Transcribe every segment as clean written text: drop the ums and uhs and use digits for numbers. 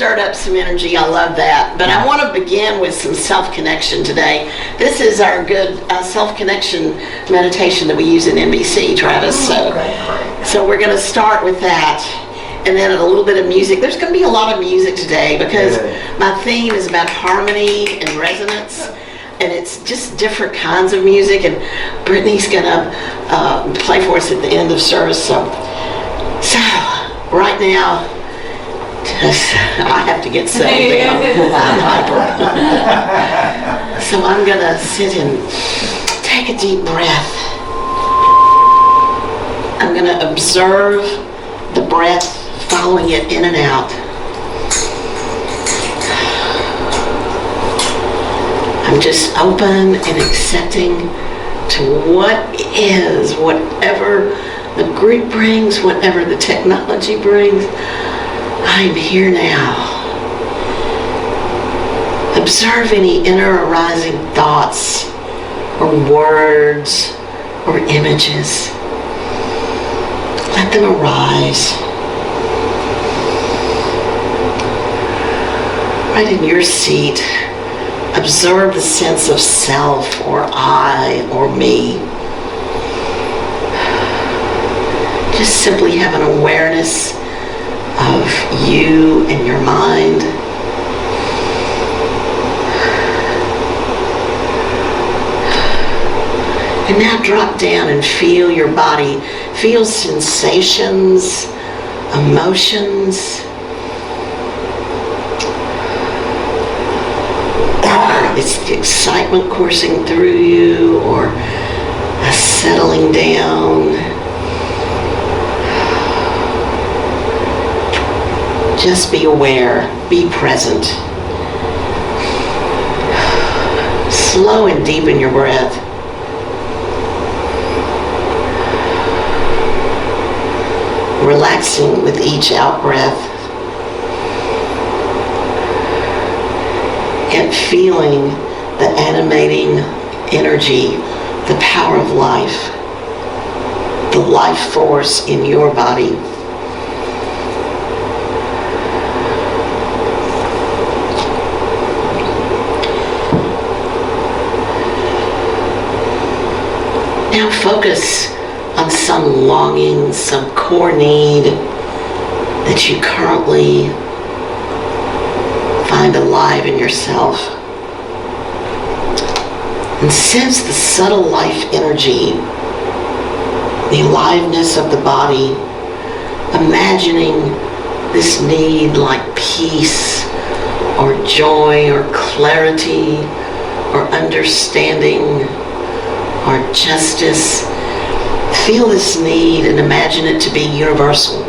stirred up some energy. I love that. But I want to begin with some self-connection today. This is our good self-connection meditation that we use in NBC, Travis. So we're going to start with that. And then a little bit of music. There's going to be a lot of music today because my theme is about harmony and resonance. And it's just different kinds of music. And Brittany's going to play for us at the end of service. So right now, I have to get settled down. I'm hyper. So I'm going to sit and take a deep breath. I'm going to observe the breath, following it in and out. I'm just open and accepting to what is, whatever the group brings, whatever the technology brings. I'm here now. Observe any inner arising thoughts or words or images. Let them arise. Right in your seat, observe the sense of self or I or me. Just simply have an awareness of you and your mind. And now drop down and feel your body. Feel sensations, emotions. It's the excitement coursing through you or a settling down. Just be aware, be present. Slow and deepen your breath. Relaxing with each out breath. And feeling the animating energy, the power of life, the life force in your body. Now focus on some longing, some core need that you currently find alive in yourself. And sense the subtle life energy, the aliveness of the body, imagining this need like peace or joy or clarity or understanding or justice. Feel this need and imagine it to be universal.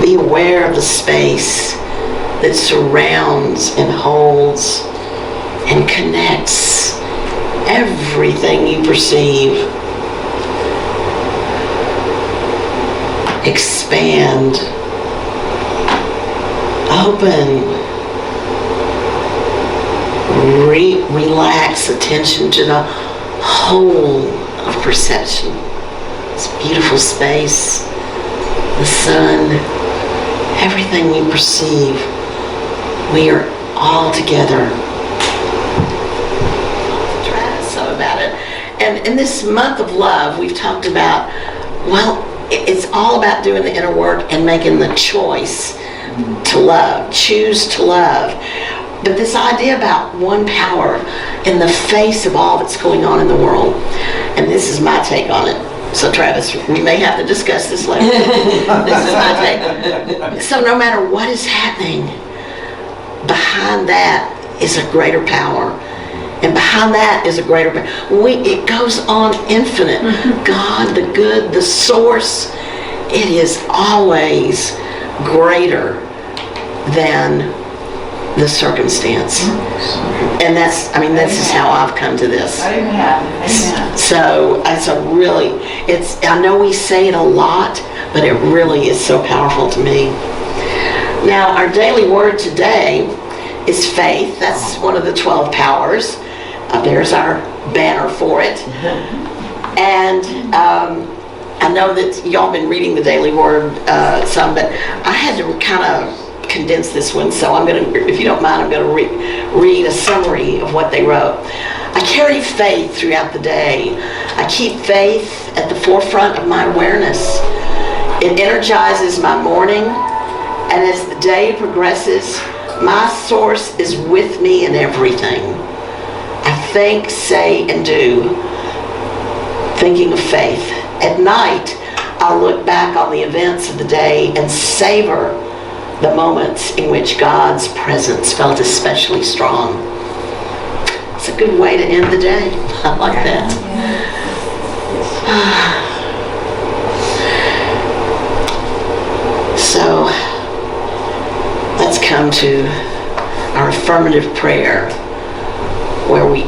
Be aware of the space that surrounds and holds and connects everything you perceive. Expand. Open. Relax attention to the whole of perception. This beautiful space, the sun, everything we perceive, we are all together. Travis, so about it. And in this month of love, we've talked about, well, it's all about doing the inner work and making the choice to love, choose to love. But this idea about one power in the face of all that's going on in the world, and this is my take on it. So Travis, we may have to discuss this later. This is my take. So no matter what is happening, behind that is a greater power. And behind that is a greater power. It goes on infinite. God, the good, the source, it is always greater than the circumstance. And that's, this is how I've come to this. Amen. So it's I know we say it a lot, but it really is so powerful to me. Now, our daily word today is faith. That's one of the 12 powers. There's our banner for it. And I know that y'all been reading the Daily Word some, but I had to kind of condense this one, so I'm going to, if you don't mind, I'm going to read a summary of what they wrote. I carry faith throughout the day. I keep faith at the forefront of my awareness. It energizes my morning, and as the day progresses, my source is with me in everything. I think, say, and do, thinking of faith. At night, I'll look back on the events of the day and savor the moments in which God's presence felt especially strong. It's a good way to end the day. I like that. So, let's come to our affirmative prayer, where we,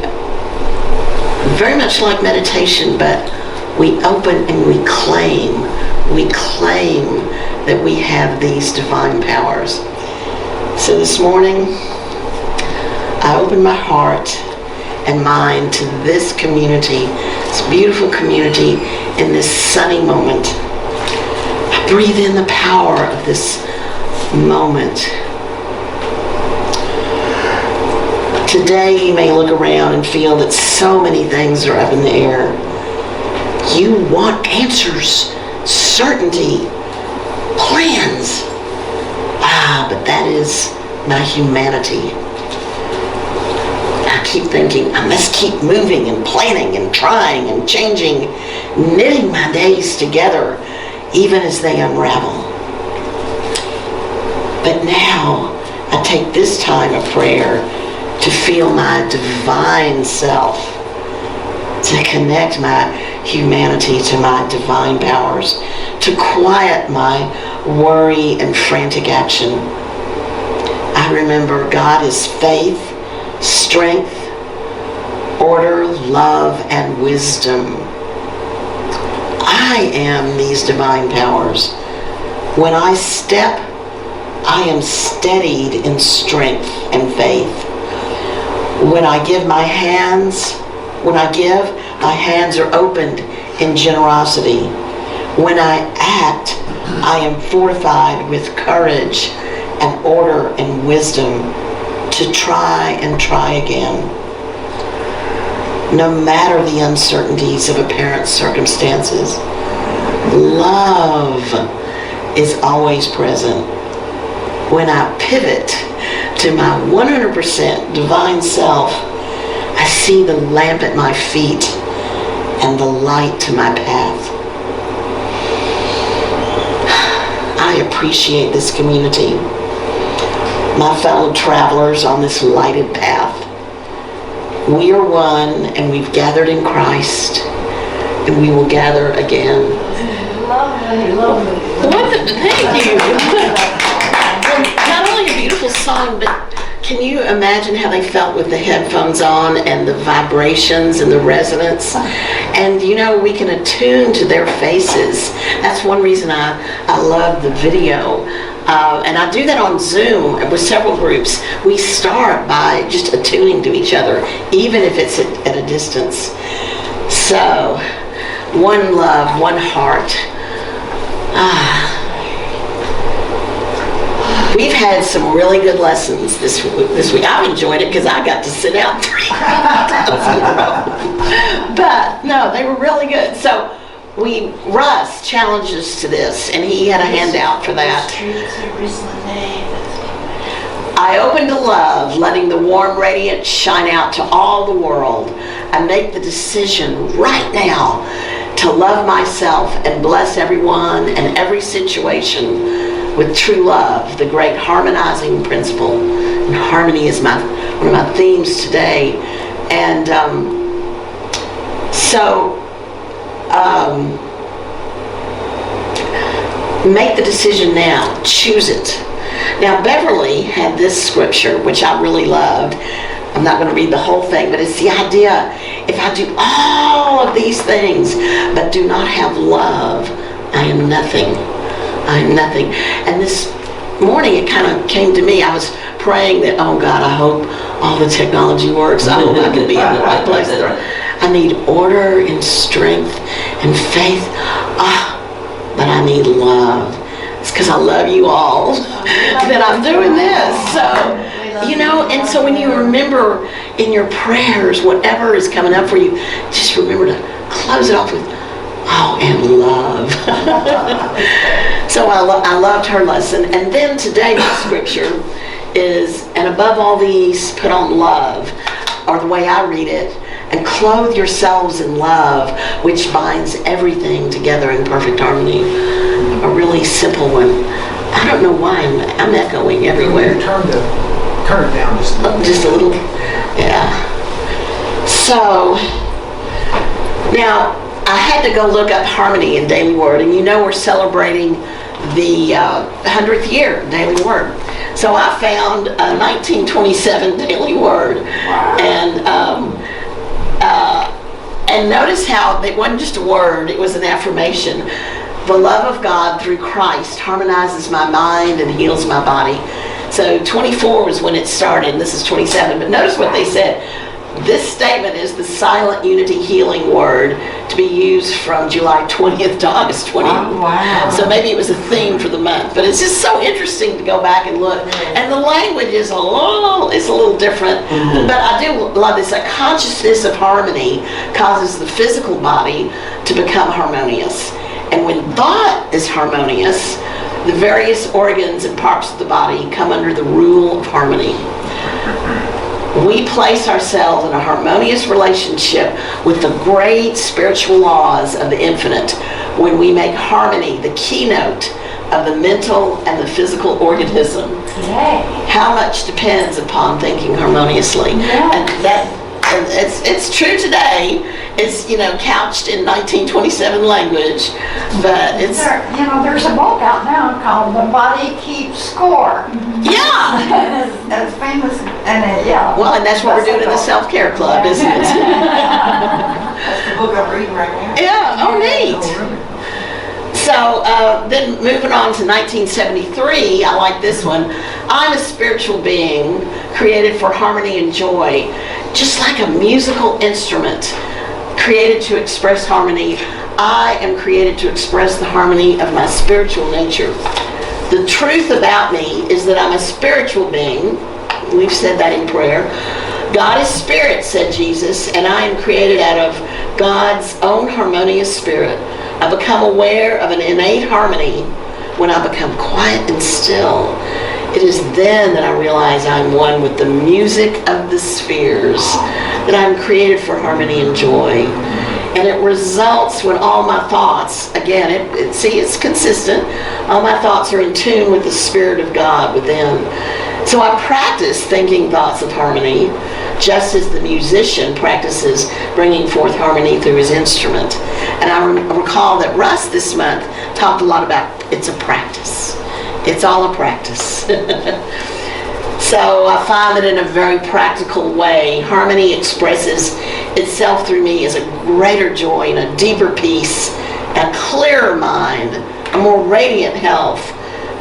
very much like meditation, but we open and we claim that we have these divine powers. So this morning, I open my heart and mind to this community, this beautiful community, in this sunny moment. I breathe in the power of this moment. Today, you may look around and feel that so many things are up in the air. You want answers, certainty, plans. But that is my humanity. I keep thinking, I must keep moving and planning and trying and changing, knitting my days together, even as they unravel. But now, I take this time of prayer to feel my divine self, to connect my humanity to my divine powers, to quiet my worry and frantic action. I remember God is faith, strength, order, love, and wisdom. I am these divine powers. When I step, I am steadied in strength and faith. When I give, my hands are opened in generosity. When I act, I am fortified with courage and order and wisdom to try and try again. No matter the uncertainties of apparent circumstances, love is always present. When I pivot to my 100% divine self, I see the lamp at my feet and the light to my path. I appreciate this community, my fellow travelers on this lighted path. We are one, and we've gathered in Christ, and we will gather again. Lovely. Thank you. Not only a beautiful song, but can you imagine how they felt with the headphones on and the vibrations and the resonance? And you know, we can attune to their faces. That's one reason I love the video. And I do that on Zoom with several groups. We start by just attuning to each other, even if it's at a distance. So, one love, one heart. We've had some really good lessons this week. I've enjoyed it because I got to sit out 3 times in a row. But no, they were really good. So Russ challenged us to this, and he had a handout for that. I open to love, letting the warm radiance shine out to all the world. I make the decision right now to love myself and bless everyone and every situation with true love, the great harmonizing principle. And harmony is one of my themes today. And make the decision now. Choose it. Now, Beverly had this scripture, which I really loved. I'm not going to read the whole thing, but it's the idea, if I do all of these things, but do not have love, I am nothing. I am nothing. And this morning, it kind of came to me. I was praying that, oh God, I hope all the technology works. I hope I can be in the right place. I need order and strength and faith. But I need love. It's because I love you all that I'm doing this. So, you know, and so when you remember in your prayers, whatever is coming up for you, just remember to close it off with, oh, and love. So I loved her lesson. And then today my scripture is, and above all these, put on love, or the way I read it, and clothe yourselves in love, which binds everything together in perfect harmony. A really simple one. I don't know why I'm echoing everywhere. Turn it down just a little. Just a little, yeah. So, now, I had to go look up harmony in Daily Word, and you know we're celebrating the 100th year Daily Word. So I found a 1927 Daily Word, and notice how it wasn't just a word, it was an affirmation. The love of God through Christ harmonizes my mind and heals my body. So 24 was when it started, and this is 27. But notice what they said. This statement is the silent unity healing word to be used from July 20th to August 20th. Oh, wow. So maybe it was a theme for the month. But it's just so interesting to go back and look. And the language is a little different. Mm-hmm. But I do love this. A consciousness of harmony causes the physical body to become harmonious. And when thought is harmonious, the various organs and parts of the body come under the rule of harmony. We place ourselves in a harmonious relationship with the great spiritual laws of the infinite when we make harmony the keynote of the mental and the physical organism. Yay. How much depends upon thinking harmoniously. Yeah. And it's true today. It's, you know, couched in 1927 language, but it's... There's a book out now called The Body Keeps Score. Yeah! It's famous, and yeah. Well, and that's what we're doing in the self-care club, isn't it? That's the book I'm reading right now. Yeah, oh neat. Oh, really? So then moving on to 1973, I like this one. I'm a spiritual being created for harmony and joy, just like a musical instrument created to express harmony. I am created to express the harmony of my spiritual nature. The truth about me is that I'm a spiritual being. We've said that in prayer. God is spirit, said Jesus, and I am created out of God's own harmonious spirit. I become aware of an innate harmony when I become quiet and still. It is then that I realize I'm one with the music of the spheres, that I'm created for harmony and joy. And it results when all my thoughts, again, it's consistent, all my thoughts are in tune with the Spirit of God within. So I practice thinking thoughts of harmony, just as the musician practices bringing forth harmony through his instrument. And I recall that Russ this month talked a lot about it's a practice. It's all a practice. So I find that in a very practical way, harmony expresses itself through me as a greater joy and a deeper peace, a clearer mind, a more radiant health,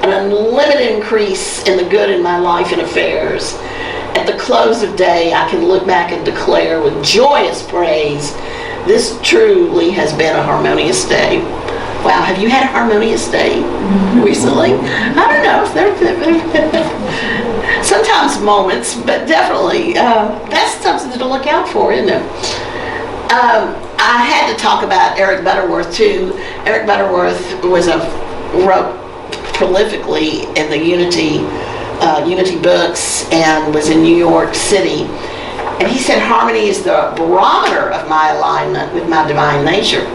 an unlimited increase in the good in my life and affairs. At the close of day, I can look back and declare with joyous praise, this truly has been a harmonious day. Wow, have you had a harmonious day recently? I don't know. Sometimes moments, but definitely that's something to look out for, isn't it? I had to talk about Eric Butterworth too. Eric Butterworth wrote prolifically in the Unity books and was in New York City. And he said harmony is the barometer of my alignment with my divine nature.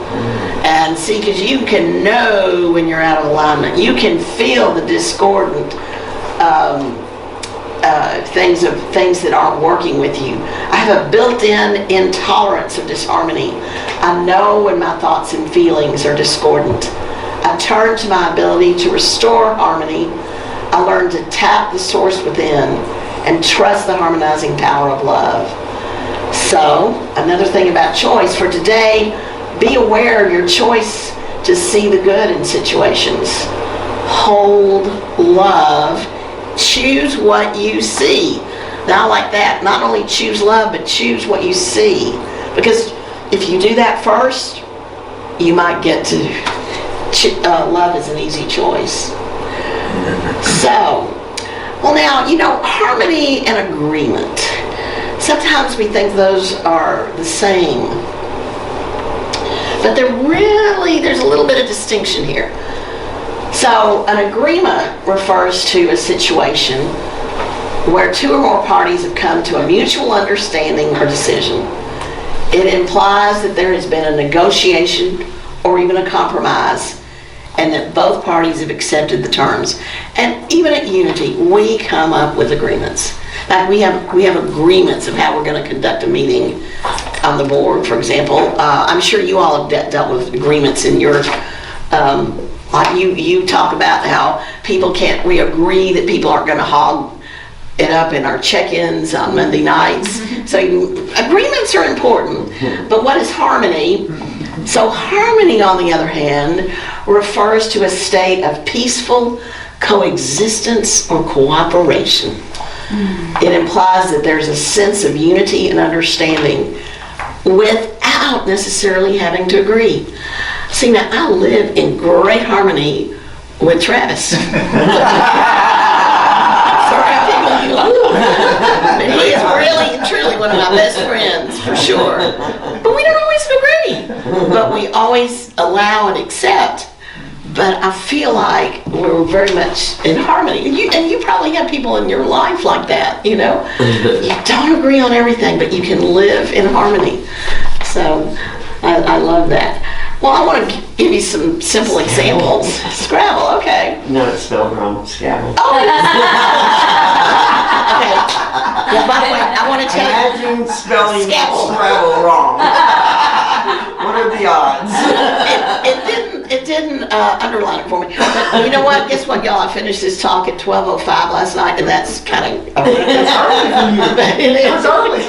And see, because you can know when you're out of alignment. You can feel the discordant things that aren't working with you. I have a built-in intolerance of disharmony. I know when my thoughts and feelings are discordant. I turn to my ability to restore harmony. I learn to tap the source within and trust the harmonizing power of love. So, another thing about choice for today, be aware of your choice to see the good in situations. Hold love. Choose what you see. Now I like that. Not only choose love, but choose what you see. Because if you do that first, you might get to love is an easy choice. So, well now, harmony and agreement. Sometimes we think those are the same. But there's a little bit of distinction here. So, an agreement refers to a situation where two or more parties have come to a mutual understanding or decision. It implies that there has been a negotiation or even a compromise, and that both parties have accepted the terms. And even at Unity, we come up with agreements. Like we have agreements of how we're going to conduct a meeting on the board, for example. I'm sure you all have dealt with agreements in your, like you talk about how we agree that people aren't going to hog it up in our check-ins on Monday nights. So agreements are important. But what is harmony? So harmony, on the other hand, refers to a state of peaceful coexistence or cooperation. It implies that there's a sense of unity and understanding without necessarily having to agree. See, now I live in great harmony with Travis. Sorry, I'm picking you up. But he is really, truly one of my best friends, for sure. But we don't always agree. But we always allow and accept. But I feel like we're very much in harmony. And you probably have people in your life like that, You don't agree on everything, but you can live in harmony. So I love that. Well, I want to give you some simple examples. Scrabble, okay. No, it's spelled wrong. Scrabble. Oh, okay. Yeah, by the way, I want to tell you. Imagine spelling Scrabble. Scrabble wrong. What are the odds? It didn't underline it for me. But you know what? Guess what, y'all? I finished this talk at 12:05 last night, and that's kind of It's early for you. it It is. was early.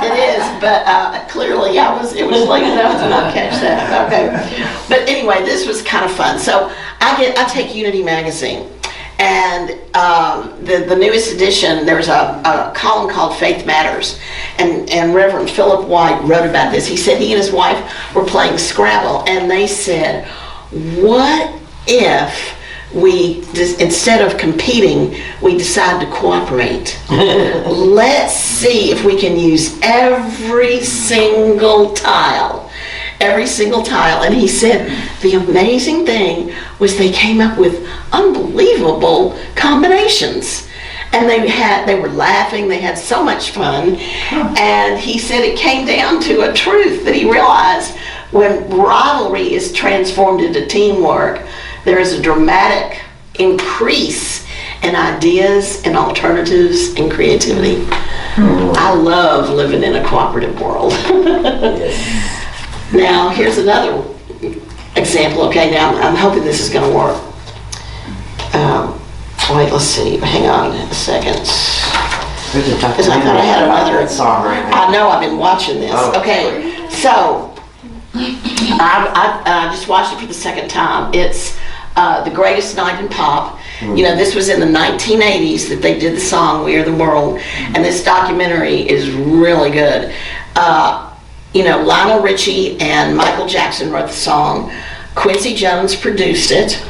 It is, but clearly it was late enough to not catch that. Okay. But anyway, this was kind of fun. So I take Unity magazine, and the newest edition, there's a column called Faith Matters, and Reverend Philip White wrote about this. He said he and his wife were playing Scrabble, and they said, what if we, instead of competing, we decide to cooperate? Let's see if we can use every single tile. And he said the amazing thing was they came up with unbelievable combinations. And they were laughing, they had so much fun. And he said it came down to a truth that he realized: when rivalry is transformed into teamwork, there is a dramatic increase in ideas and alternatives and creativity. I love living in a cooperative world. Now, here's another example. Okay, now I'm hoping this is going to work. Wait, let's see. Hang on a second. Because I thought I had another song right now. I know, I've been watching this. Oh. Okay, so I just watched it for the second time. It's The Greatest Night in Pop. This was in the 1980s that they did the song We Are the World, and this documentary is really good. Lionel Richie and Michael Jackson wrote the song. Quincy Jones produced it.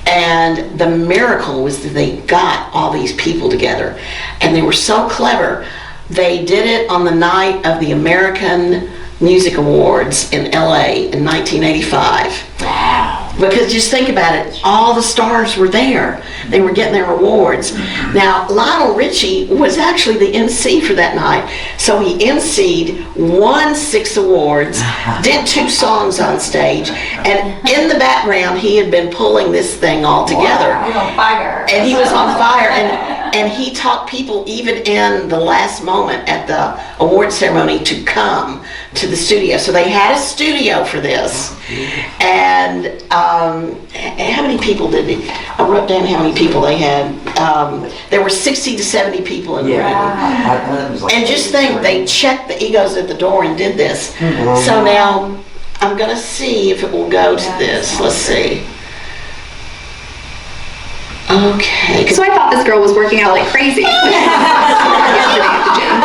And the miracle was that they got all these people together. And they were so clever. They did it on the night of the American Music Awards in LA in 1985. Wow. Because just think about it, all the stars were there. They were getting their awards. Now, Lionel Richie was actually the MC for that night. So he MC'd, won 6 awards, did 2 songs on stage, and in the background he had been pulling this thing all together. Wow, he's on fire. And he was on fire, and he taught people even in the last moment at the award ceremony to come to the studio. So they had a studio for this. And how many people did they? I wrote down how many people they had. There were 60 to 70 people in the room. And just think, they checked the egos at the door and did this. So now I'm going to see if it will go to this. Let's see. Okay. So I thought this girl was working out like crazy. Yesterday at the gym.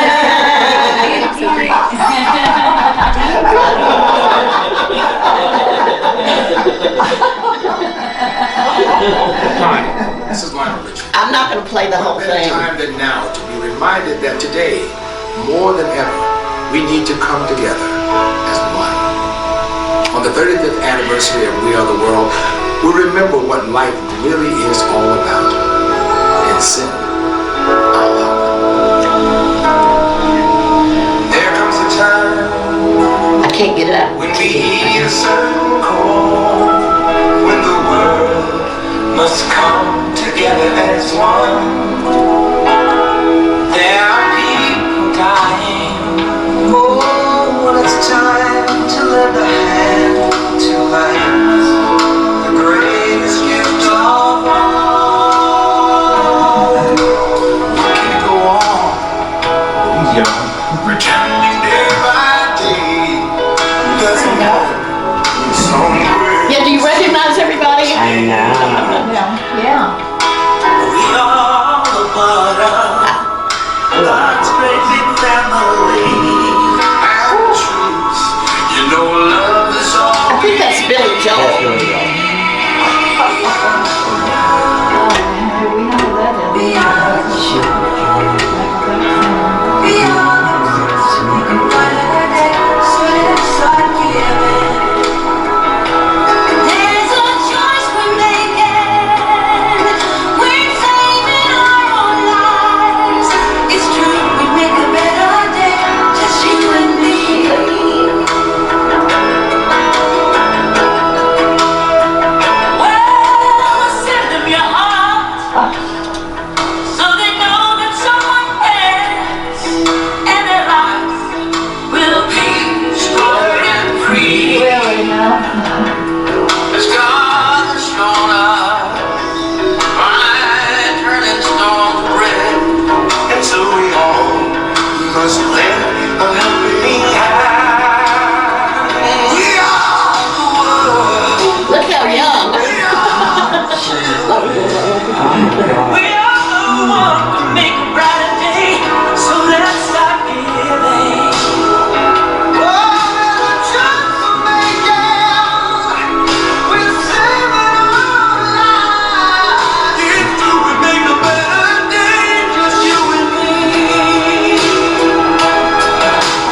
So great. reminded that today, more than ever, we need to come together as one. On the 35th anniversary of We Are the World, we remember what life really is all about and send our love. There comes a time I can't get it up. when we heed a certain call, when the world must come together as one. There are people dying. Oh, when it's time to lend a hand to life, the greatest gift of all. We can go on, young, pretending day by day. There's more somewhere. Yeah, do you recognize everybody? I know. Yeah. We are a part of God's great big family. And truth, you know love is all. I think that's Billy That's Joel. really good. We know who that is. We are the children. We are the ones who make a brighter day. So let's start giving. There's a choice we're making. We're saving our own lives. It's true, we make a better day. Just you and me. Well, send them your heart, so they know that someone cares, and their lives will be stronger and free. Really, no. As God has shown us by turning stones to bread, and so we all must lend a helping hand. We are the world. Look how young. We are the one to make a brighter day, so let's start giving. Oh, there's a chance to make it. We're saving our lives. If we make a better day, just you and me.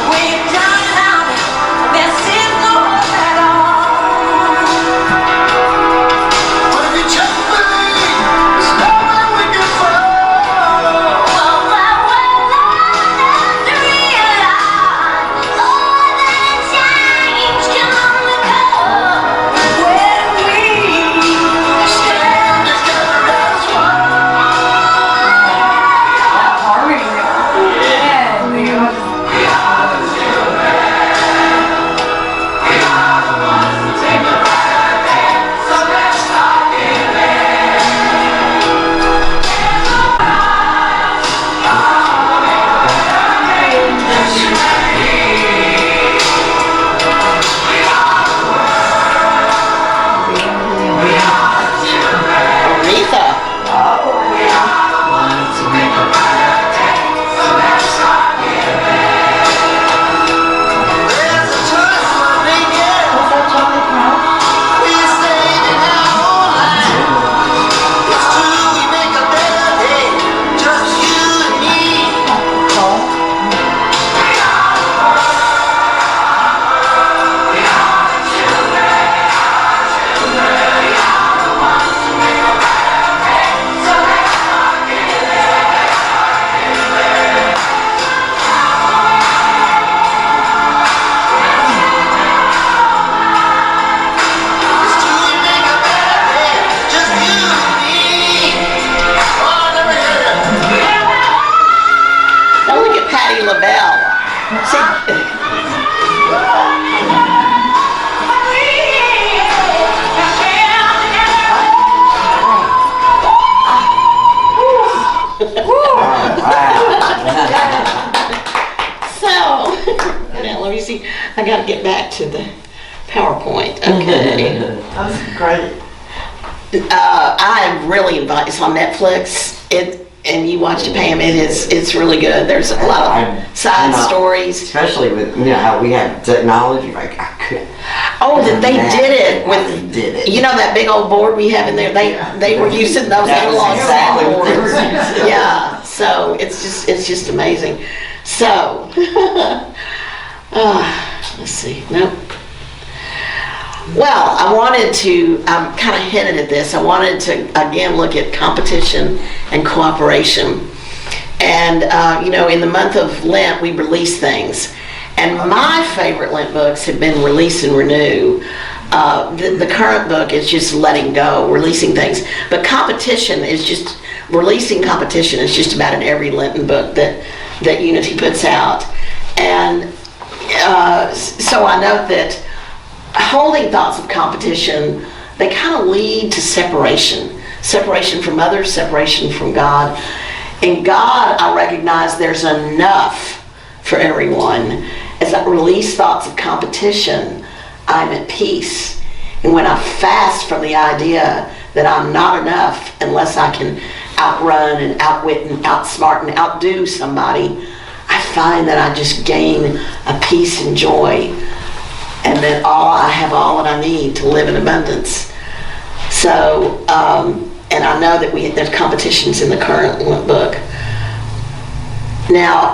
When you're down and out, there seems no hope at all. But if you just believe, there's nowhere we can fall. Well, to realize all that change can only come when we stand together as one. Harmony. Yeah. We are. So let's start Aretha. There's a choice we're making. Is that Johnny Cash? We're saving our own lives. It's true, we make a better day. Just you and me. It's true, we make a better day. Just you and me. Oh, let me hear it. Now look at Patti LaBelle. See, so, now let me see. I gotta get back to the PowerPoint. Okay. That's great. I really invite, it's on Netflix. And you watch it, Pam, it's really good. There's a lot of side stories. Especially with, you know, how we have technology, like, I could. Oh, that they did it They with, did it. you know that big old board we have in there? They were using those That was analog exactly sound what they were boards. using. Yeah, So it's just amazing. So, let's see. Nope. Well, I wanted to, kind of hinted at this, I wanted to again look at competition and cooperation. And, in the month of Lent, we release things. And my favorite Lent books have been Release and Renew. The current book is just letting go, releasing things. But competition is just, releasing competition is just about in every Lenten book that Unity puts out. And so I note that holding thoughts of competition, they kind of lead to separation. Separation from others, separation from God. In God, I recognize there's enough for everyone. As I release thoughts of competition, I'm at peace. And when I fast from the idea that I'm not enough unless I can outrun and outwit and outsmart and outdo somebody, I find that I just gain a peace and joy, and that I have all that I need to live in abundance. So, and I know that there's competitions in the current book. Now,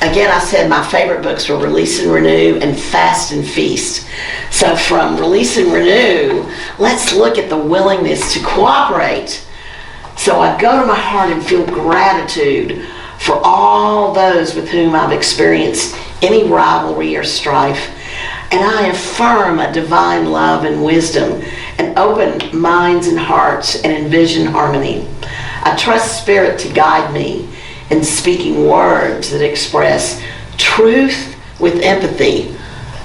again, I said my favorite books were Release and Renew and Fast and Feast. So from Release and Renew, let's look at the willingness to cooperate. So I go to my heart and feel gratitude for all those with whom I've experienced any rivalry or strife. And I affirm a divine love and wisdom and open minds and hearts and envision harmony. I trust Spirit to guide me in speaking words that express truth with empathy.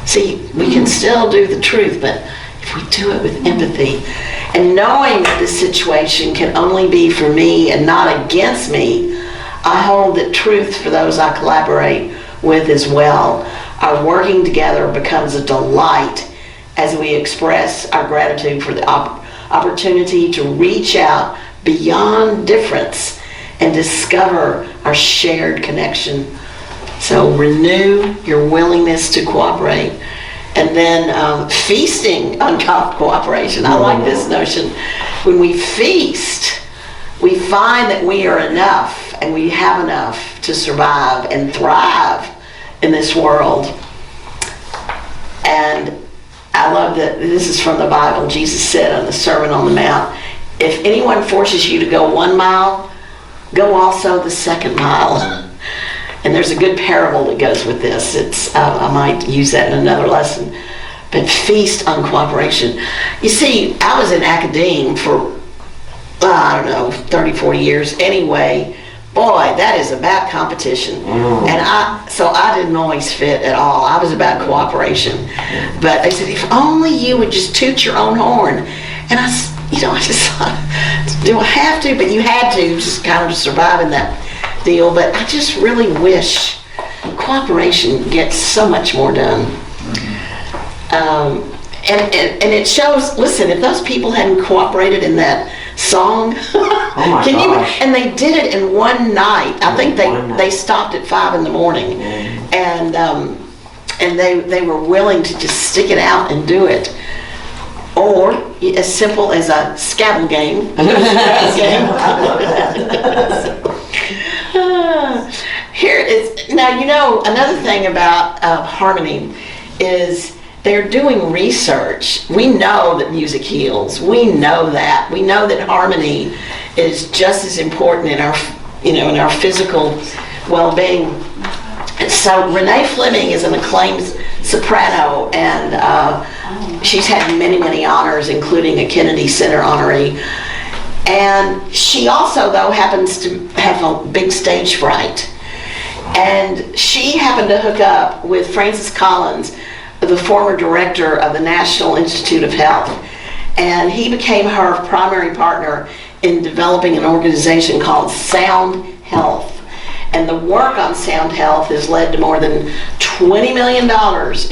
See, we can still do the truth, but if we do it with empathy, and knowing that this situation can only be for me and not against me, I hold that truth for those I collaborate with as well. Our working together becomes a delight as we express our gratitude for the opportunity to reach out beyond difference and discover our shared connection. So renew your willingness to cooperate. And then feasting on cooperation. I like this notion. When we feast, we find that we are enough and we have enough to survive and thrive in this world. And I love that this is from the Bible. Jesus said on the Sermon on the Mount, if anyone forces you to go 1 mile, go also the 2nd mile. And there's a good parable that goes with this. I might use that in another lesson. But feast on cooperation. You see, I was in academia for, 30, 40 years anyway. Boy, that is about competition. And I didn't always fit at all. I was about cooperation. But they said, if only you would just toot your own horn. And I just thought, do I have to? But you had to, just kind of to survive in that deal. But I just really wish cooperation gets so much more done. And it shows, listen, if those people hadn't cooperated in that song, and they did it in one night. I think they stopped at 5 in the morning, and they were willing to just stick it out and do it. Or as simple as a Scrabble game. Here is now, another thing about harmony is they're doing research. We know that music heals. We know that. We know that harmony is just as important in our, in our physical well-being. And so Renee Fleming is an acclaimed soprano, and she's had many, many honors, including a Kennedy Center honoree. And she also, though, happens to have a big stage fright. And she happened to hook up with Francis Collins, the former director of the National Institute of Health. And he became her primary partner in developing an organization called Sound Health. And the work on Sound Health has led to more than $20 million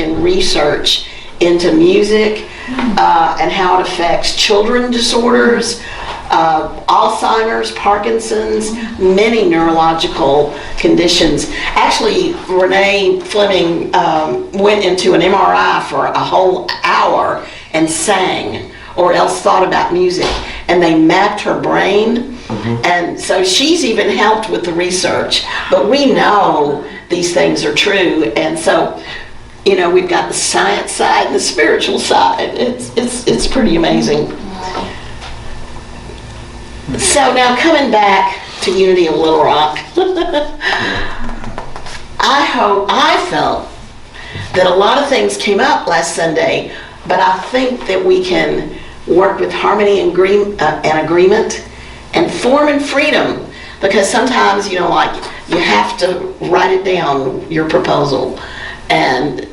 in research into music and how it affects children disorders, Alzheimer's, Parkinson's, many neurological conditions. Actually, Renee Fleming went into an MRI for a whole hour and sang, or else thought about music. And they mapped her brain, And so she's even helped with the research, but we know these things are true. And so, you know, we've got the science side and the spiritual side. It's pretty amazing. So now coming back to Unity of Little Rock, I felt that a lot of things came up last Sunday, but I think that we can work with harmony and agreement and form in freedom, because sometimes, you know, like you have to write it down, your proposal, and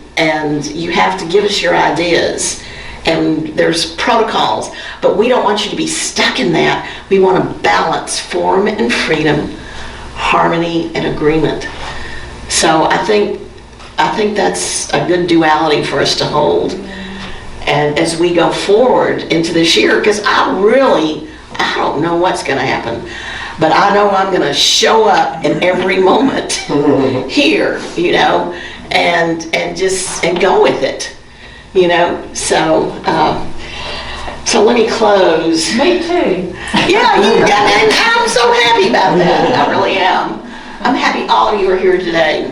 you have to give us your ideas, and there's protocols, but we don't want you to be stuck in that. We want to balance form and freedom, harmony and agreement. So I think that's a good duality for us to hold, and as we go forward into this year, because I don't know what's going to happen, but I know I'm going to show up in every moment here, you know, and go with it, you know. So let me close. Me too. Yeah, and I'm so happy about that. I really am. I'm happy all of you are here today.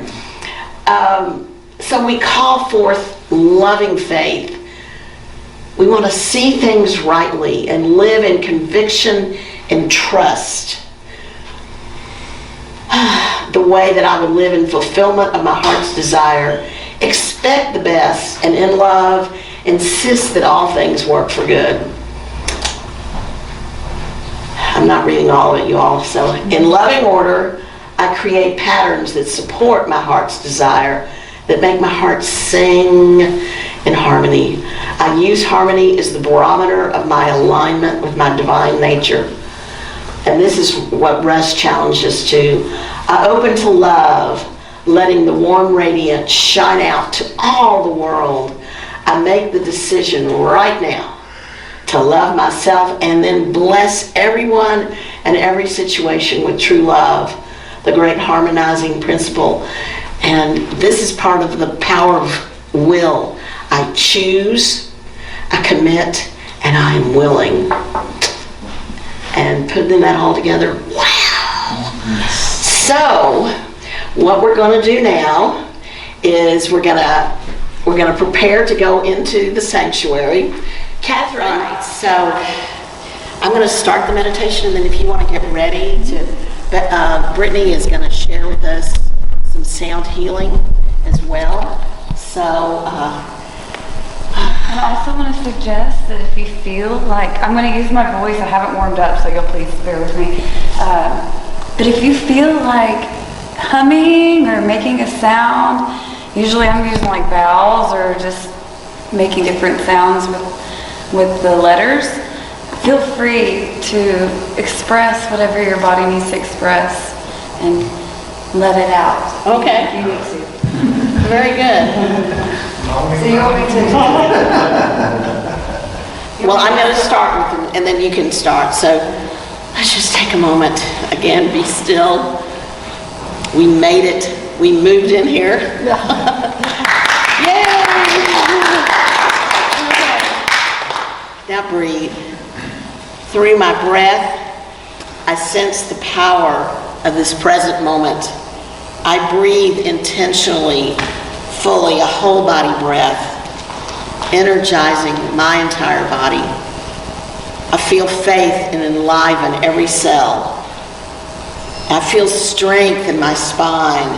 So we call forth loving faith. We want to see things rightly and live in conviction and trust. The way that I would live in fulfillment of my heart's desire. Expect the best, and in love, insist that all things work for good. I'm not reading all of it, you all. So in loving order, I create patterns that support my heart's desire, that make my heart sing in harmony. I use harmony as the barometer of my alignment with my divine nature. And this is what Russ challenged us to. I open to love, letting the warm radiance shine out to all the world. I make the decision right now to love myself and then bless everyone and every situation with true love, the great harmonizing principle. And this is part of the power of will. I choose, I commit, and I am willing. And putting that all together, wow. So, what we're going to do now is we're going to prepare to go into the sanctuary. Catherine, so I'm going to start the meditation, and then if you want to get ready to, Brittany is going to share with us some sound healing as well. So, And I also want to suggest that if you feel like, I'm going to use my voice, I haven't warmed up, so you'll please bear with me. But if you feel like humming or making a sound, usually I'm using like vowels or just making different sounds with the letters. Feel free to express whatever your body needs to express and let it out. okay, You need to. very good. So you want me to? Well, I'm going to start with, and then you can start. So let's just take a moment. Again, be still. We made it. We moved in here. Yay! Now breathe. Through my breath, I sense the power of this present moment. I breathe intentionally, fully, a whole body breath, energizing my entire body. I feel faith and enliven every cell. I feel strength in my spine,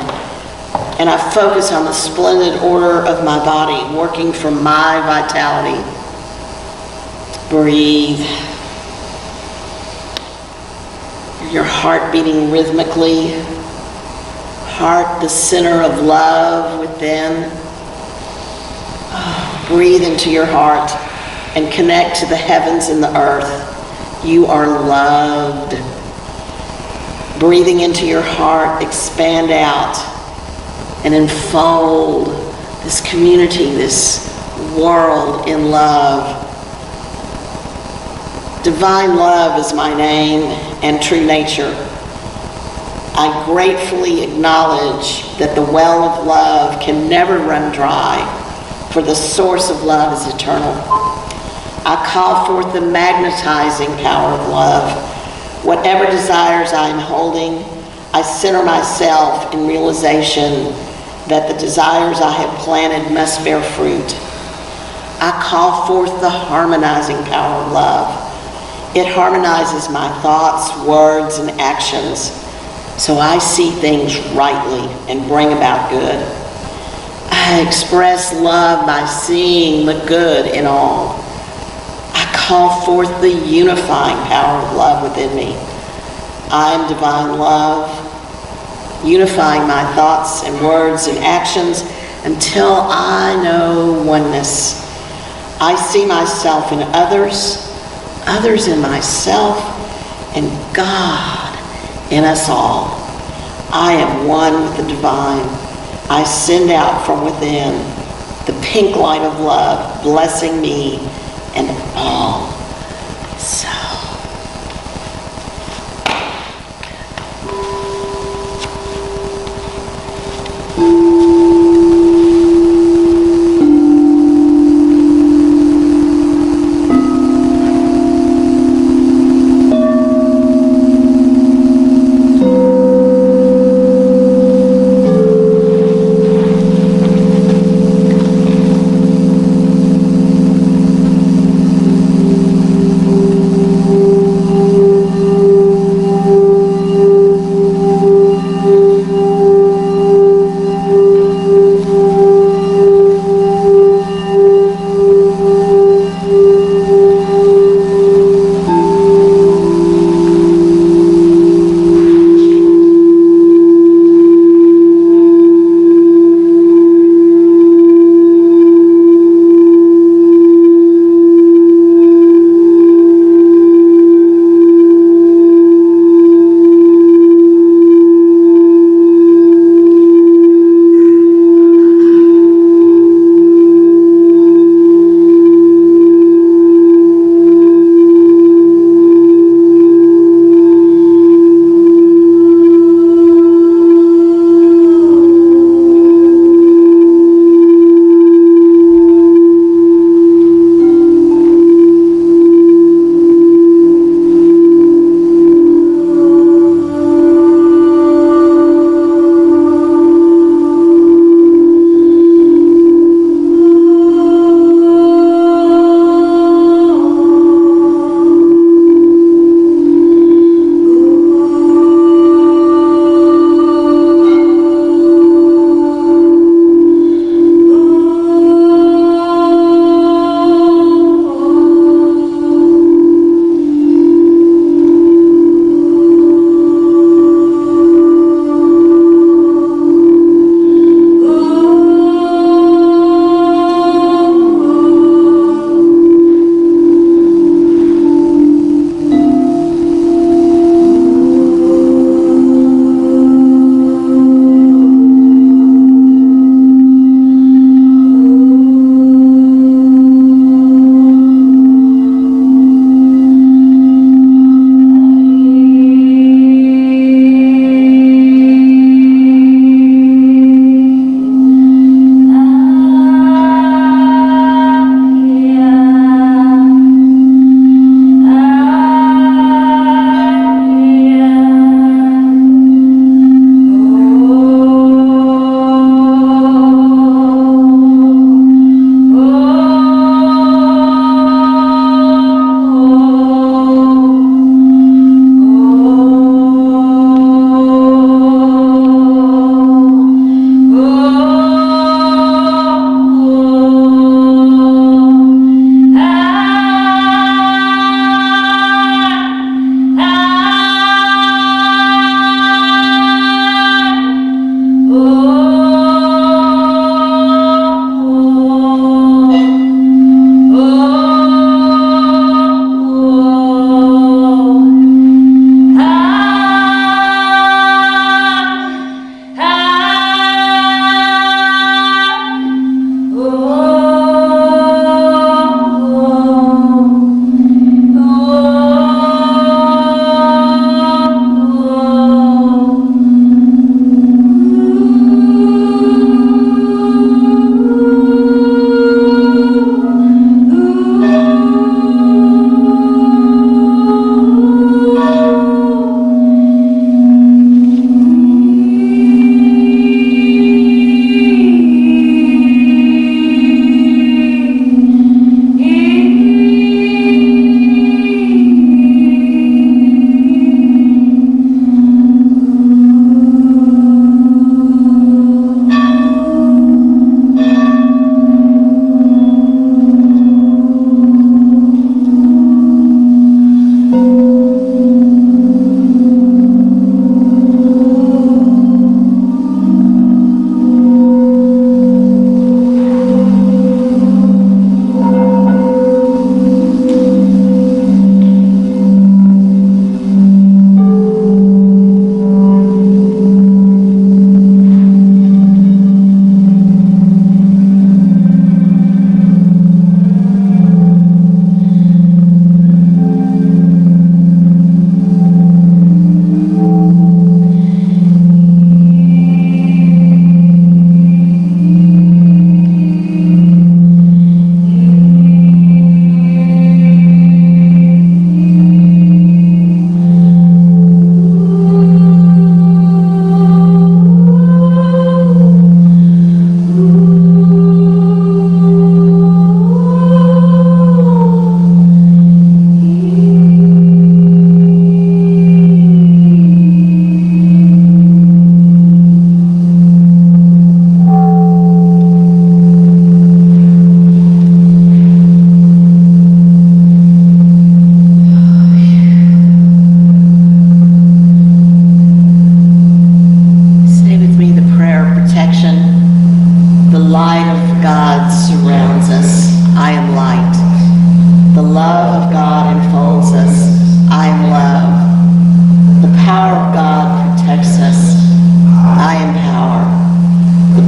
and I focus on the splendid order of my body, working for my vitality. Breathe. Your heart beating rhythmically. Heart, the center of love within. Breathe into your heart and connect to the heavens and the earth. You are loved. Breathing into your heart, expand out and enfold this community, this world in love. Divine love is my name and true nature. I gratefully acknowledge that the well of love can never run dry, for the source of love is eternal. I call forth the magnetizing power of love, Whatever desires I am holding, I center myself in realization that the desires I have planted must bear fruit. I call forth the harmonizing power of love. It harmonizes my thoughts, words, and actions, so I see things rightly and bring about good. I express love by seeing the good in all. I call forth the unifying power of love within me. I am divine love, unifying my thoughts and words and actions until I know oneness. I see myself in others, others in myself, and God in us all. I am one with the divine. I send out from within the pink light of love, blessing me and all. So.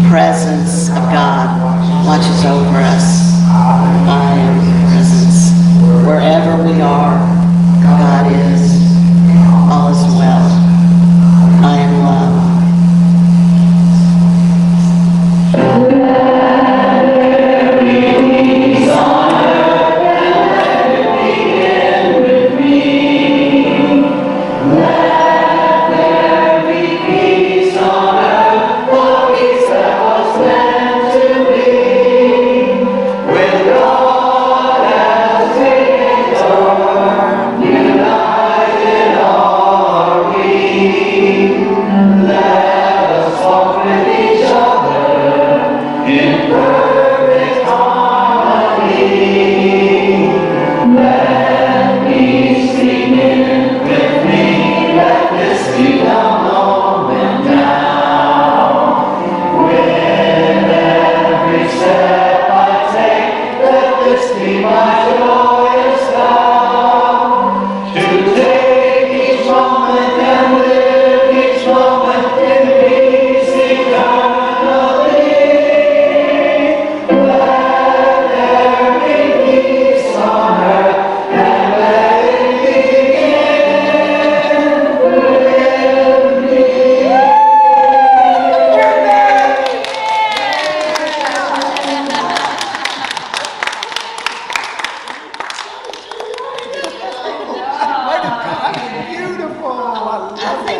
presence of God watches over us. I am presence. Wherever we are, God is. All is well. I am love. In